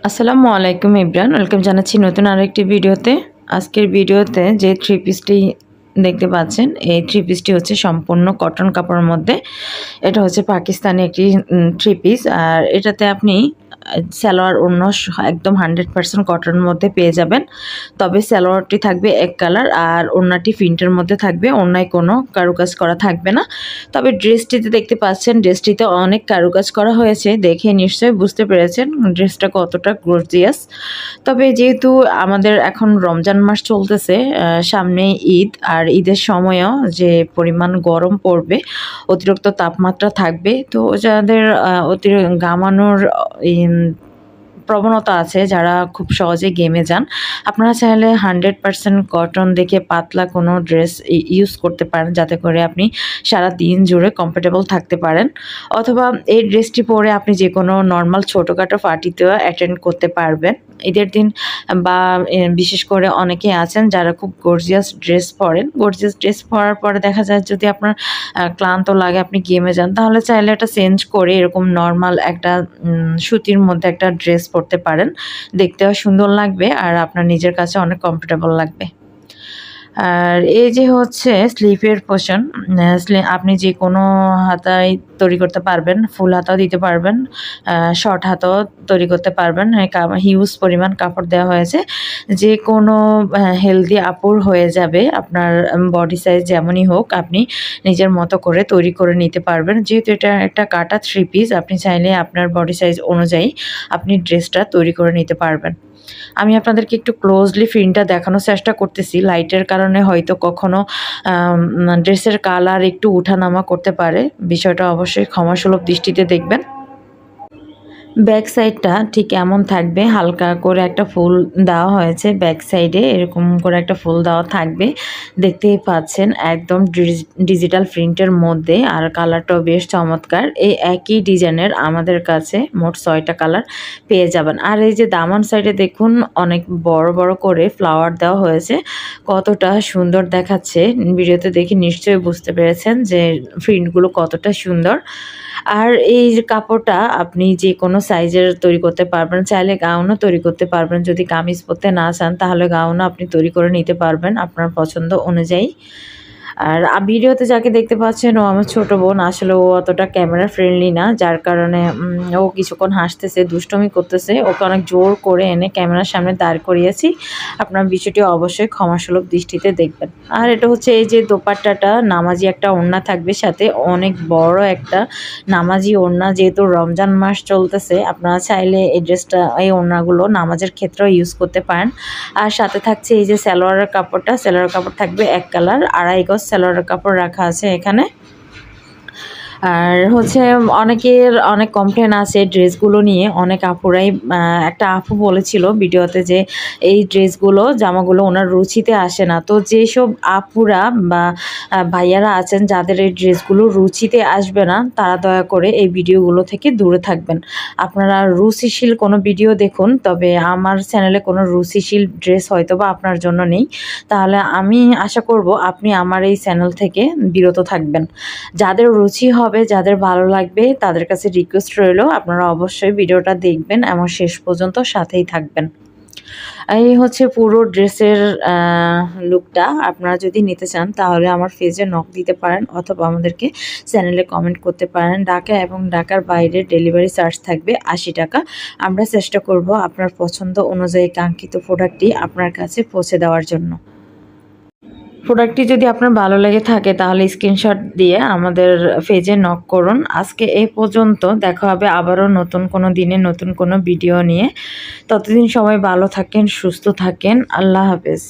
আসসালামু আলাইকুম ইব্রান, ওয়েলকাম জানাচ্ছি নতুন আরেকটি ভিডিওতে। আজকের ভিডিওতে যে থ্রি পিসটি দেখতে পাচ্ছেন, এই থ্রি পিসটি হচ্ছে সম্পূর্ণ কটন কাপড়ের মধ্যে। এটা হচ্ছে পাকিস্তানি একটি থ্রি পিস, আর এটাতে আপনি সালোয়ার ওড়না একদম 100% কটনের মধ্যে পেয়ে যাবেন। তবে সালোয়ারটি থাকবে এক কালার আর ওড়নাটি প্রিন্টের মধ্যে থাকবে, ওড়নায় কোনো কারুকাজ করা থাকবে না। তবে ড্রেসটিতে দেখতে পাচ্ছেন, ড্রেসটিতে অনেক কারুকাজ করা হয়েছে, দেখে নিশ্চয়ই বুঝতে পেরেছেন ড্রেসটা কতটা গর্জিয়াস। তবে যেহেতু আমাদের এখন রমজান মাস চলতেছে, সামনে ঈদ, আর ঈদের সময়ও যে পরিমাণ গরম পড়বে, অতিরিক্ত তাপমাত্রা থাকবে, তো যাদের অতিরিক্ত ঘামানোর প্রবণতা আছে, যারা খুব সহজে ঘেমে যান, আপনারা চাইলে 100% কটন দেখে পাতলা কোনো ড্রেস ইউজ করতে পারেন, যাতে করে আপনি সারা দিন জুড়ে কমফোর্টেবল থাকতে পারেন। অথবা এই ড্রেসটি পরে আপনি যে কোনো নর্মাল ছোটোখাটো পার্টিতেও অ্যাটেন্ড করতে পারবেন ঈদের দিন। বা বিশেষ করে অনেকে আছেন যারা খুব গর্জিয়াস ড্রেস পরেন, গর্জিয়াস ড্রেস পরার পরে দেখা যায় যদি আপনার ক্লান্ত লাগে, আপনি ঘেমে যান, তাহলে চাইলে এটা চেঞ্জ করে এরকম নর্মাল একটা সুতির মধ্যে একটা ড্রেস পরতে পারেন। দেখতেও সুন্দর লাগবে আর আপনার নিজের কাছে অনেক কমফোর্টেবল লাগবে। আর এই যে হচ্ছে স্লিভের পোর্শন, আপনি যে কোনো হাতায় তৈরি করতে পারবেন, ফুল হাতাও দিতে পারবেন, শর্ট হাতাও তৈরি করতে পারবেন। হিউজ পরিমাণ কাপড় দেওয়া হয়েছে, যে কোনো হেলদি আপুর হয়ে যাবে। আপনার বডি সাইজ যেমনই হোক, আপনি নিজের মতো করে তৈরি করে নিতে পারবেন। যেহেতু এটা একটা কাটা থ্রি পিস, আপনি চাইলে আপনার বডি সাইজ অনুযায়ী আপনি ড্রেসটা তৈরি করে নিতে পারবেন। আমি আপনাদেরকে একটু ক্লোজলি প্রিন্টটা দেখানোর চেষ্টা করতেছি, লাইটের কারণে হয়তো কখনো ড্রেসের কালার একটু উঠানামা করতে পারে, বিষয়টা অবশ্যই ক্ষমাসুলভ দৃষ্টিতে দেখবেন। ব্যাক সাইডটা ঠিক এমন থাকবে, হালকা করে একটা ফুল দেওয়া হয়েছে ব্যাক সাইডে, এরকম করে একটা ফুল দেওয়া থাকবে, দেখতেই পাচ্ছেন একদম ডিজিটাল প্রিন্টের মধ্যে। আর কালারটাও বেশ চমৎকার। এই একই ডিজাইনের আমাদের কাছে মোট 6টা কালার পেয়ে যাবেন। আর এই যে দামান সাইডে দেখুন, অনেক বড় বড় করে ফ্লাওয়ার দেওয়া হয়েছে, কতটা সুন্দর দেখাচ্ছে। ভিডিওতে দেখে নিশ্চয়ই বুঝতে পেরেছেন যে প্রিন্টগুলো কতটা সুন্দর। আর এই যে কাপড়টা আপনি যে কোনো সাইজের তৈরি করতে পারবেন, চাইলে গাউনও তৈরি করতে পারবেন। যদি কামিজ পরতে না চান, তাহলে গাউনও আপনি তৈরি করে নিতে পারবেন আপনার পছন্দ অনুযায়ী। আর ভিডিওতে যাকে দেখতে পাচ্ছেন, ও আমার ছোট বোন। আসলে ও অতটা ক্যামেরা ফ্রেন্ডলি না, যার কারণে ও কিছুক্ষণ হাসতেছে, দুষ্টমি করতেছে। ওকে অনেক জোর করে এনে ক্যামেরার সামনে দাঁড় করিয়েছি। আপনার বিষয়টি অবশ্যই ক্ষমাসুলভ দৃষ্টিতে দেখবেন। আর এটা হচ্ছে এই যে দোপাট্টাটা, নামাজি একটা ওড়না থাকবে সাথে, অনেক বড় একটা নামাজি ওড়না। যেহেতু রমজান মাস চলতেছে, আপনারা চাইলে এই ড্রেসটা, এই ওড়নাগুলো নামাজের ক্ষেত্রেও ইউজ করতে পারেন। আর সাথে থাকছে এই যে সালোয়ারের কাপড়টা, সালোয়ারের কাপড় থাকবে এক কালার, 2.5 গজ সালোয়ারের কাপড় রাখা আছে এখানে। আর হচ্ছে অনেকের অনেক কমপ্লেন আছে ড্রেসগুলো নিয়ে। অনেক আপুরাই, একটা আপু বলেছিল ভিডিওতে যে এই ড্রেসগুলো, জামাগুলো ওনার রুচিতে আসে না। তো যেসব আপুরা বা ভাইয়ারা আছেন যাদের এই ড্রেসগুলো রুচিতে আসবে না, তারা দয়া করে এই ভিডিওগুলো থেকে দূরে থাকবেন। আপনারা রুচিশীল কোনো ভিডিও দেখুন, তবে আমার চ্যানেলে কোনো রুচিশীল ড্রেস হয়তো বা আপনার জন্য নেই। তাহলে আমি আশা করব আপনি আমার এই চ্যানেল থেকে বিরত থাকবেন। যাদের রুচি হবে, যাদের ভালো লাগবে, তাদের কাছে রিকোয়েস্ট রইল আপনারা অবশ্যই ভিডিওটা দেখবেন এবং শেষ পর্যন্ত সাথেই থাকবেন। এই হচ্ছে পুরো ড্রেসের লুকটা। আপনারা যদি নিতে চান, তাহলে আমার পেজে নক দিতে পারেন, অথবা আমাদেরকে চ্যানেলে কমেন্ট করতে পারেন। ঢাকা এবং ঢাকার বাইরে ডেলিভারি চার্জ থাকবে 80 টাকা। আমরা চেষ্টা করব আপনার পছন্দ অনুযায়ী কাঙ্ক্ষিত প্রোডাক্টটি আপনার কাছে পৌঁছে দেওয়ার জন্য। প্রোডাক্টটি যদি আপনার ভালো লেগে থাকে, তাহলে স্ক্রিনশট দিয়ে আমাদের পেজে নক করুন। আজকে এই পর্যন্ত, দেখা হবে আবারও নতুন কোনো দিনে নতুন কোনো ভিডিও নিয়ে। ততদিন সবাই ভালো থাকেন, সুস্থ থাকেন। আল্লাহ হাফেজ।